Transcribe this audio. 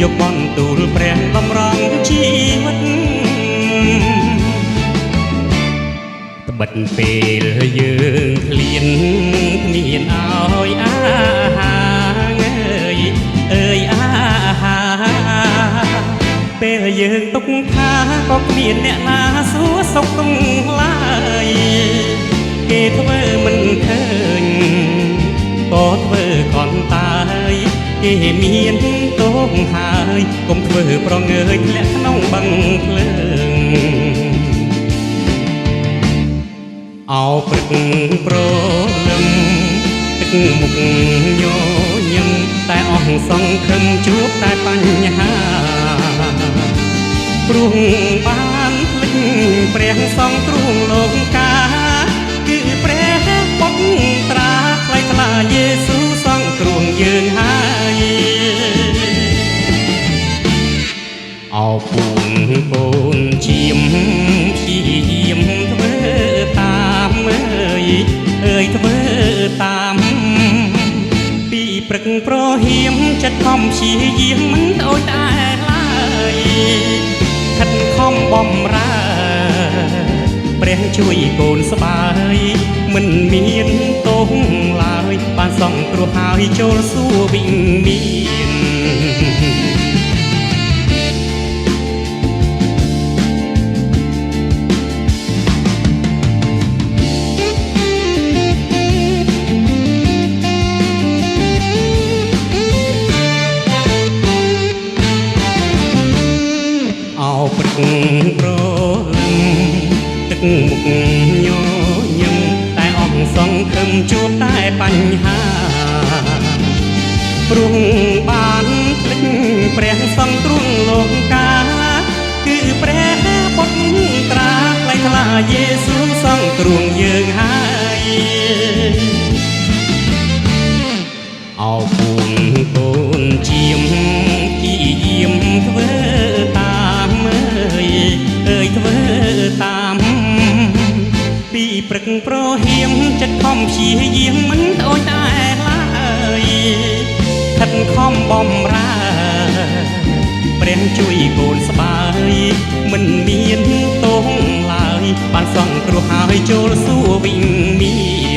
យកបន់ទូលព្រះបំរងជីវិតត្បិតពេលយើងឃ្លានគ្មានអើយអាហាអើយអាហាពេលយើងទុកថាក៏គ្មានអ្នកណាសួរសុខទុក្ខឡើយគេធ្វើមិនឃើញក៏ធ្វើកន់តាយគេមានទោសហើយកុំធ្វើប្រងើយធ្លាក់ក្នុងបឹងភ្លើងអោព្រឹកប្រលឹមទឹកមុខញញឹមតែអស់សង្ឃឹមជួបតែបញ្ហាព្រោះបានភ្លេចព្រះសង្ឃទ្រង់លោកកាគឺព្រះបុត្រាថ្លៃថ្លាយេស៊ូសង្ឃទ្រង់យើងហើយអោពូនពូនជាមព្យាយាមធ្វើតាមអើយធ្វើតាមពីព្រឹកប្រហៀមចិត្តខំព្យាយាមមិនដូចតែឡើយខិតខំបំរើព្រះជួយកូនស្បើយមិនមានទោសឡើយបានសង្គ្រោះហើយចូលសួគ៌វិមានព្រឹកប្រលឹមទឹកមុខញញឹមតែអស់សង្ឃឹមជួបតែបញ្ហាព្រោះបានភ្លេចព្រះសង្ឃទ្រង់លោកកាគឺព្រះបុត្រាថ្លៃថ្លាយេស៊ូសង្ឃទ្រង់យើងហើយអោពូនកូនជាមព្យាយាមធ្វើតាមអើយធ្វើតាមពីព្រឹកប្រហៀមចិត្តខំព្យាយាមមិនដូចតែឡើយខិតខំបំរើព្រះជួយកូនស្បើយមិនមានទោសឡើយបានសង្គ្រោះហើយចូលសួគ៌វិមាន